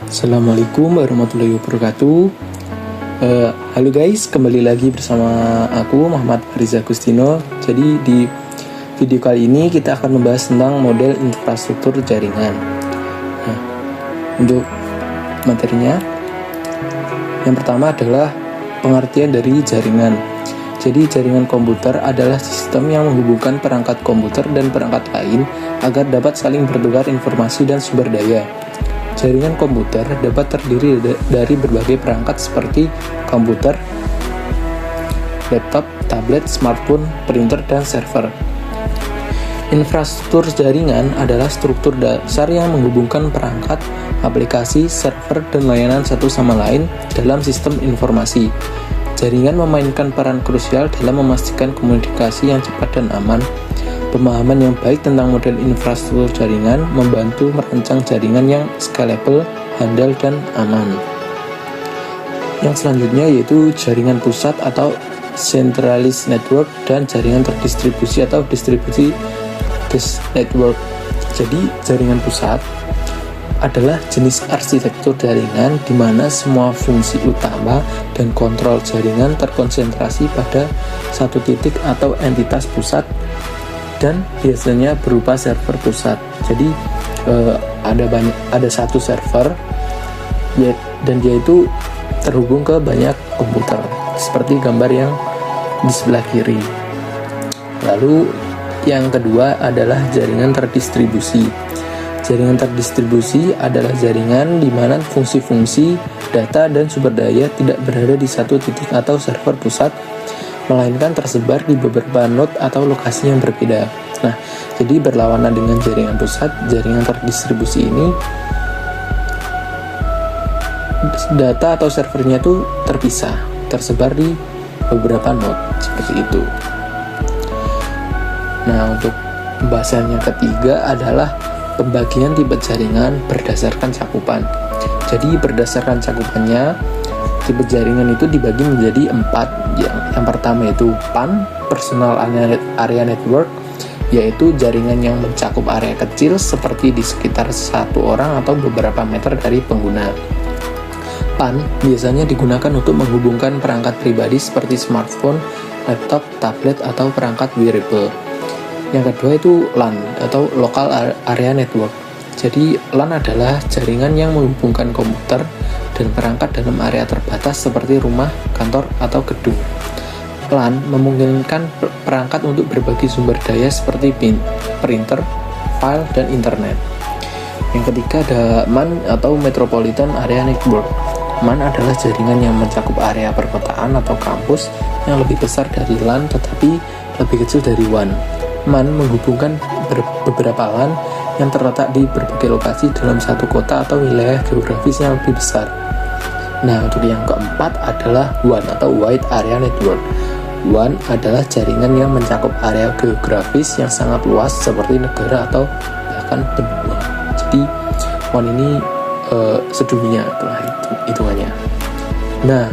Assalamualaikum warahmatullahi wabarakatuh. Halo guys, kembali lagi bersama aku Muhammad Fariza Agustino. Jadi di video kali ini kita akan membahas tentang model infrastruktur jaringan. Nah, untuk materinya, yang pertama adalah pengertian dari jaringan. Jadi jaringan komputer adalah sistem yang menghubungkan perangkat komputer dan perangkat lain agar dapat saling bertukar informasi dan sumber daya. Jaringan komputer dapat terdiri dari berbagai perangkat seperti komputer, laptop, tablet, smartphone, printer, dan server. Infrastruktur jaringan adalah struktur dasar yang menghubungkan perangkat, aplikasi, server, dan layanan satu sama lain dalam sistem informasi. Jaringan memainkan peran krusial dalam memastikan komunikasi yang cepat dan aman. Pemahaman yang baik tentang model infrastruktur jaringan membantu merancang jaringan yang scalable, handal, dan aman. Yang selanjutnya yaitu jaringan pusat atau centralized network dan jaringan terdistribusi atau distributed network. Jadi jaringan pusat adalah jenis arsitektur jaringan di mana semua fungsi utama dan kontrol jaringan terkonsentrasi pada satu titik atau entitas pusat dan biasanya berupa server pusat. Jadi ada satu server dan dia itu terhubung ke banyak komputer seperti gambar yang di sebelah kiri. Lalu yang kedua adalah jaringan terdistribusi. Jaringan terdistribusi adalah jaringan di mana fungsi-fungsi, data, dan sumber daya tidak berada di satu titik atau server pusat, melainkan tersebar di beberapa node atau lokasi yang berbeda. Nah, jadi berlawanan dengan jaringan pusat, jaringan terdistribusi ini data atau servernya itu terpisah, tersebar di beberapa node seperti itu. Nah, untuk pembahasan yang ketiga adalah pembagian tipe jaringan berdasarkan cakupan. Jadi berdasarkan cakupannya, tipe jaringan itu dibagi menjadi 4. Yang pertama itu PAN, Personal Area Network, yaitu jaringan yang mencakup area kecil seperti di sekitar satu orang atau beberapa meter dari pengguna. PAN biasanya digunakan untuk menghubungkan perangkat pribadi seperti smartphone, laptop, tablet, atau perangkat wearable. Yang kedua itu LAN atau Local Area Network. Jadi LAN adalah jaringan yang menghubungkan komputer dan perangkat dalam area terbatas seperti rumah, kantor, atau gedung. LAN memungkinkan perangkat untuk berbagi sumber daya seperti printer, file, dan internet. Yang ketiga ada MAN atau Metropolitan Area Network. MAN adalah jaringan yang mencakup area perkotaan atau kampus yang lebih besar dari LAN tetapi lebih kecil dari WAN. MAN menghubungkan beberapa LAN yang terletak di berbagai lokasi dalam satu kota atau wilayah geografis yang lebih besar. Nah, untuk yang keempat adalah WAN atau Wide Area Network. WAN adalah jaringan yang mencakup area geografis yang sangat luas seperti negara atau bahkan benua. Jadi WAN ini sedunia itulah hitungannya. Nah,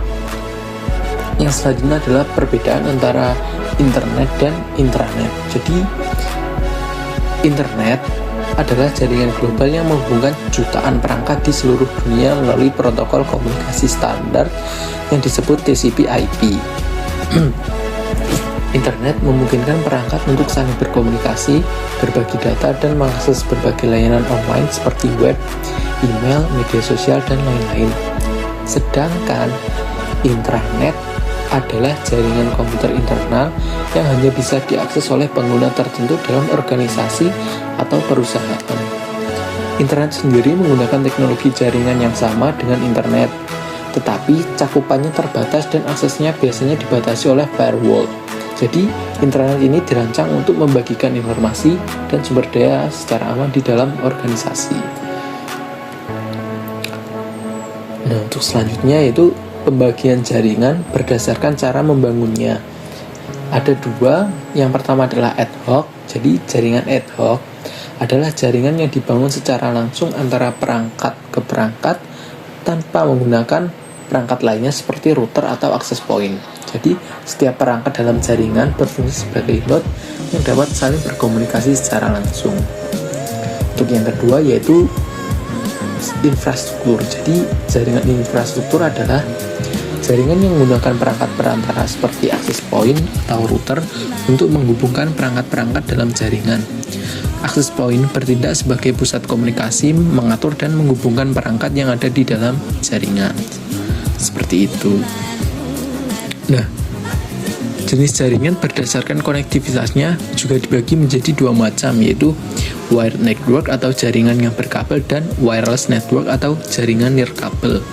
yang selanjutnya adalah perbedaan antara internet dan intranet. Jadi internet adalah jaringan global yang menghubungkan jutaan perangkat di seluruh dunia melalui protokol komunikasi standar yang disebut TCP/IP. Internet memungkinkan perangkat untuk saling berkomunikasi, berbagi data, dan mengakses berbagai layanan online seperti web, email, media sosial, dan lain-lain. Sedangkan intranet adalah jaringan komputer internal yang hanya bisa diakses oleh pengguna tertentu dalam organisasi atau perusahaan. Internet sendiri menggunakan teknologi jaringan yang sama dengan internet, tetapi cakupannya terbatas dan aksesnya biasanya dibatasi oleh firewall. Jadi, internet ini dirancang untuk membagikan informasi dan sumber daya secara aman di dalam organisasi. Nah, untuk selanjutnya yaitu pembagian jaringan berdasarkan cara membangunnya. Ada dua, yang pertama adalah ad hoc. Jadi jaringan ad hoc adalah jaringan yang dibangun secara langsung antara perangkat ke perangkat tanpa menggunakan perangkat lainnya seperti router atau access point. Jadi setiap perangkat dalam jaringan berfungsi sebagai node yang dapat saling berkomunikasi secara langsung. Untuk yang kedua yaitu infrastruktur. Jadi jaringan infrastruktur adalah jaringan yang menggunakan perangkat perantara seperti access point atau router untuk menghubungkan perangkat-perangkat dalam jaringan. Access point bertindak sebagai pusat komunikasi, mengatur dan menghubungkan perangkat yang ada di dalam jaringan. Seperti itu. Nah, jenis jaringan berdasarkan konektivitasnya juga dibagi menjadi dua macam, yaitu wired network atau jaringan yang berkabel dan wireless network atau jaringan nirkabel.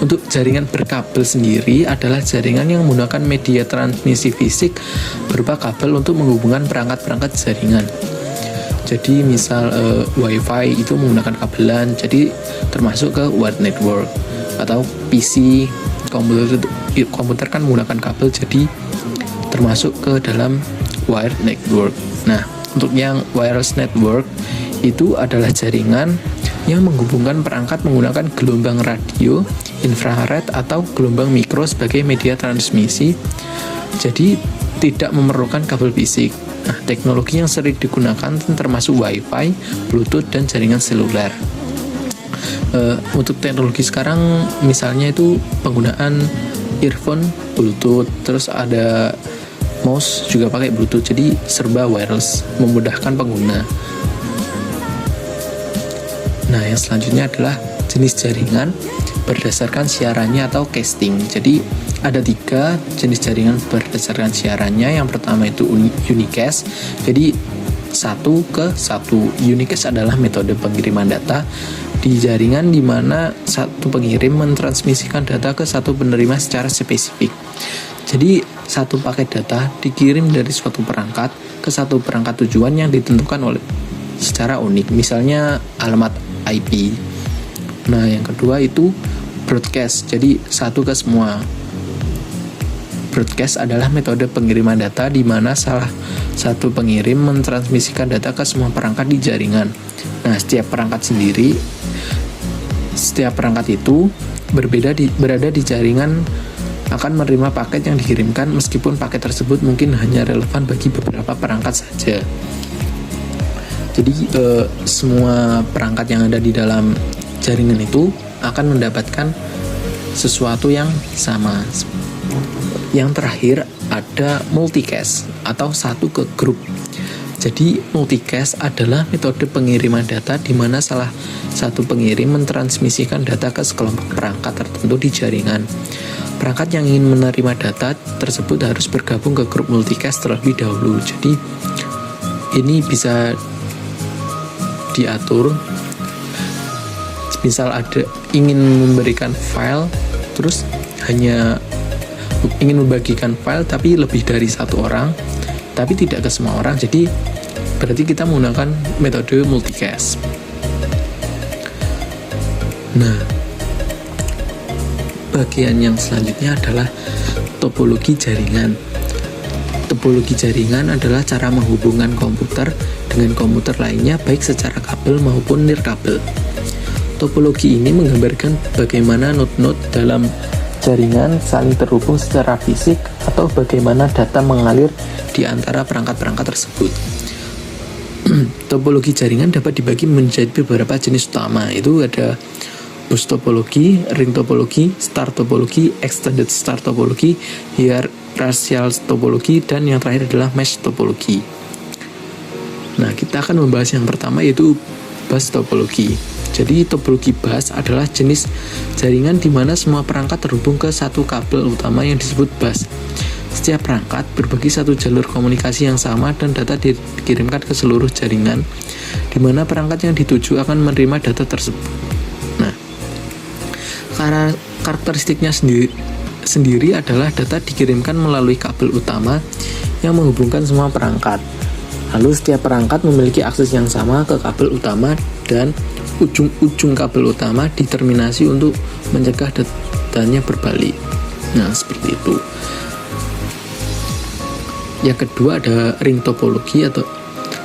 Untuk jaringan berkabel sendiri adalah jaringan yang menggunakan media transmisi fisik berupa kabel untuk menghubungkan perangkat-perangkat jaringan. Jadi misal WiFi itu menggunakan kabelan, jadi termasuk ke wired network. Atau PC, komputer kan menggunakan kabel, jadi termasuk ke dalam wired network. Nah, untuk yang wireless network itu adalah jaringan yang menghubungkan perangkat menggunakan gelombang radio, infrared, atau gelombang mikro sebagai media transmisi. Jadi tidak memerlukan kabel fisik. Nah, teknologi yang sering digunakan termasuk Wi-Fi, Bluetooth, dan jaringan seluler. Untuk teknologi sekarang misalnya itu penggunaan earphone Bluetooth, terus ada mouse juga pakai Bluetooth, jadi serba wireless, memudahkan pengguna. Nah, yang selanjutnya adalah jenis jaringan berdasarkan siarannya atau casting. Jadi ada 3 jenis jaringan berdasarkan siarannya. Yang pertama itu unicast. Jadi 1-ke-1. Unicast adalah metode pengiriman data di jaringan di mana satu pengirim mentransmisikan data ke satu penerima secara spesifik. Jadi satu paket data dikirim dari suatu perangkat ke satu perangkat tujuan yang ditentukan oleh secara unik, misalnya alamat IP. Nah, yang kedua itu broadcast, jadi satu ke semua. Broadcast adalah metode pengiriman data di mana salah satu pengirim mentransmisikan data ke semua perangkat di jaringan. Nah, setiap perangkat itu berada di jaringan akan menerima paket yang dikirimkan, meskipun paket tersebut mungkin hanya relevan bagi beberapa perangkat saja. Jadi semua perangkat yang ada di dalam jaringan itu akan mendapatkan sesuatu yang sama. Yang terakhir ada multicast atau satu ke grup. Jadi multicast adalah metode pengiriman data di mana salah satu pengirim mentransmisikan data ke sekelompok perangkat tertentu di jaringan. Perangkat yang ingin menerima data tersebut harus bergabung ke grup multicast terlebih dahulu. Jadi ini bisa diatur, misal ada ingin memberikan file, terus hanya ingin membagikan file tapi lebih dari satu orang, tapi tidak ke semua orang, jadi berarti kita menggunakan metode multicast. Nah, bagian yang selanjutnya adalah topologi jaringan. Topologi jaringan adalah cara menghubungkan komputer dengan komputer lainnya baik secara kabel maupun nirkabel. Topologi ini menggambarkan bagaimana node-node dalam jaringan saling terhubung secara fisik atau bagaimana data mengalir di antara perangkat-perangkat tersebut. Topologi jaringan dapat dibagi menjadi beberapa jenis utama, itu ada bus topologi, ring topologi, star topologi, extended star topologi, hierarchical topologi, dan yang terakhir adalah mesh topologi. Nah, kita akan membahas yang pertama yaitu bus topologi. Jadi topologi bus adalah jenis jaringan di mana semua perangkat terhubung ke satu kabel utama yang disebut bus. Setiap perangkat berbagi satu jalur komunikasi yang sama dan data dikirimkan ke seluruh jaringan, di mana perangkat yang dituju akan menerima data tersebut. Nah, karakteristiknya sendiri adalah data dikirimkan melalui kabel utama yang menghubungkan semua perangkat. Lalu setiap perangkat memiliki akses yang sama ke kabel utama dan ujung-ujung kabel utama diterminasi untuk mencegah datanya berbalik. Nah, seperti itu. Yang kedua ada ring topologi.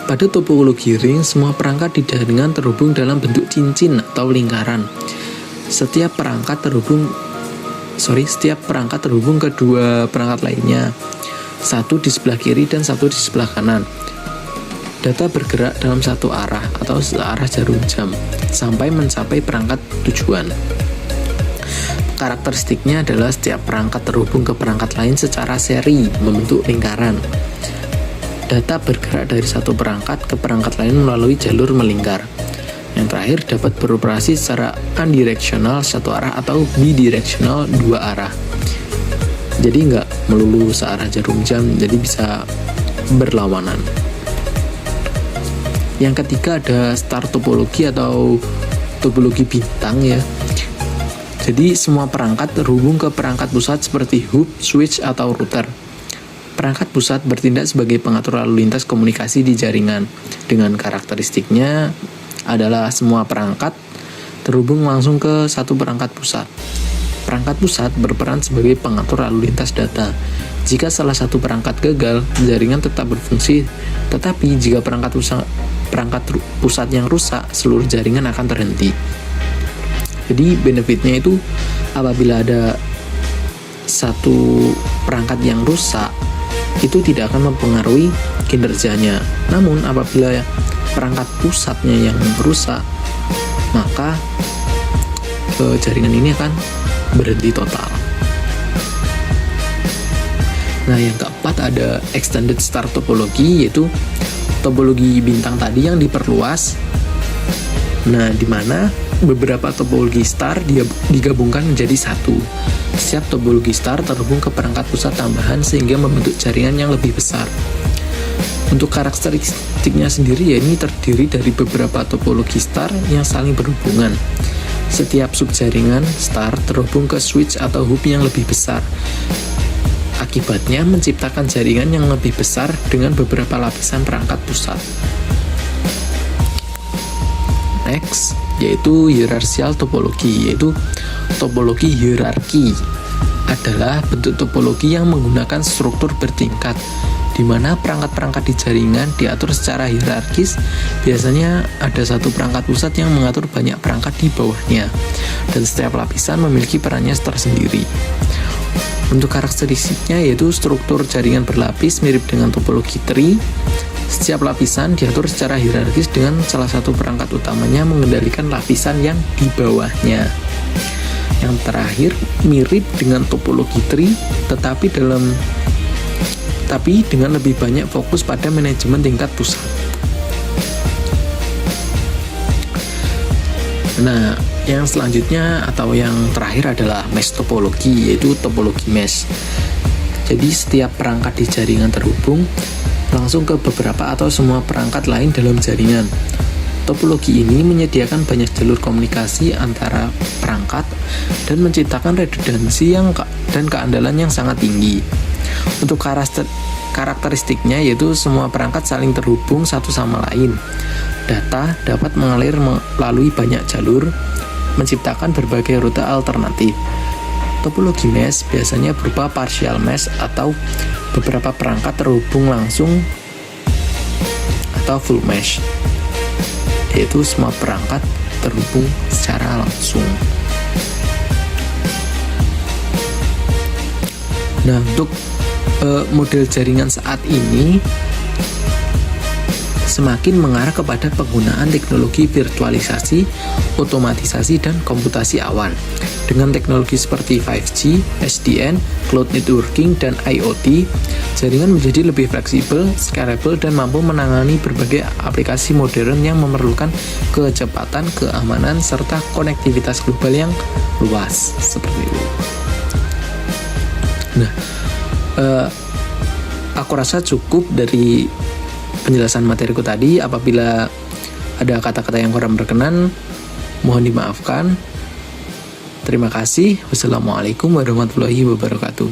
Pada topologi ring, semua perangkat di jaringan terhubung dalam bentuk cincin atau lingkaran. Setiap perangkat terhubung ke dua perangkat lainnya, satu di sebelah kiri dan satu di sebelah kanan. Data bergerak dalam satu arah atau searah jarum jam sampai mencapai perangkat tujuan. Karakteristiknya adalah setiap perangkat terhubung ke perangkat lain secara seri membentuk lingkaran. Data bergerak dari satu perangkat ke perangkat lain melalui jalur melingkar. Yang terakhir dapat beroperasi secara unidirectional satu arah atau bidirectional dua arah. Jadi nggak melulu searah jarum jam, jadi bisa berlawanan. Yang ketiga ada star topologi atau topologi bintang ya. Jadi semua perangkat terhubung ke perangkat pusat seperti hub, switch, atau router. Perangkat pusat bertindak sebagai pengatur lalu lintas komunikasi di jaringan. Dengan karakteristiknya adalah semua perangkat terhubung langsung ke satu perangkat pusat. Perangkat pusat berperan sebagai pengatur lalu lintas data. Jika salah satu perangkat gagal, jaringan tetap berfungsi, tetapi jika perangkat pusat yang rusak, seluruh jaringan akan terhenti. Jadi benefitnya itu apabila ada satu perangkat yang rusak, itu tidak akan mempengaruhi kinerjanya. Namun apabila perangkat pusatnya yang rusak, maka jaringan ini akan berhenti total. Nah, yang keempat ada extended star topologi, yaitu topologi bintang tadi yang diperluas. Nah, di mana beberapa topologi star digabungkan menjadi satu. Setiap topologi star terhubung ke perangkat pusat tambahan sehingga membentuk jaringan yang lebih besar. Untuk karakteristiknya sendiri, ya ini terdiri dari beberapa topologi star yang saling berhubungan. Setiap subjaringan star terhubung ke switch atau hub yang lebih besar. Akibatnya menciptakan jaringan yang lebih besar dengan beberapa lapisan perangkat pusat. Next, yaitu hierarchical topologi, yaitu topologi hierarki. Adalah bentuk topologi yang menggunakan struktur bertingkat, di mana perangkat-perangkat di jaringan diatur secara hierarkis. Biasanya ada satu perangkat pusat yang mengatur banyak perangkat di bawahnya, dan setiap lapisan memiliki perannya tersendiri. Untuk karakteristiknya yaitu struktur jaringan berlapis mirip dengan topologi tree. Setiap lapisan diatur secara hierarkis dengan salah satu perangkat utamanya mengendalikan lapisan yang di bawahnya. Yang terakhir mirip dengan topologi tree tetapi dengan lebih banyak fokus pada manajemen tingkat pusat. Nah, yang selanjutnya atau yang terakhir adalah mesh topologi, yaitu topologi mesh. Jadi setiap perangkat di jaringan terhubung langsung ke beberapa atau semua perangkat lain dalam jaringan. Topologi ini menyediakan banyak jalur komunikasi antara perangkat dan menciptakan redundansi dan keandalan yang sangat tinggi. Untuk karakteristiknya yaitu semua perangkat saling terhubung satu sama lain. Data dapat mengalir melalui banyak jalur, menciptakan berbagai rute alternatif. Topologi mesh biasanya berupa partial mesh atau beberapa perangkat terhubung langsung atau full mesh, yaitu semua perangkat terhubung secara langsung. Nah, untuk model jaringan saat ini semakin mengarah kepada penggunaan teknologi virtualisasi, otomatisasi, dan komputasi awan. Dengan teknologi seperti 5G, SDN, cloud networking, dan IoT, jaringan menjadi lebih fleksibel, scalable, dan mampu menangani berbagai aplikasi modern yang memerlukan kecepatan, keamanan, serta konektivitas global yang luas. Seperti itu. Nah, aku rasa cukup dari penjelasan materiku tadi. Apabila ada kata-kata yang kurang berkenan, mohon dimaafkan. Terima kasih. Wassalamualaikum warahmatullahi wabarakatuh.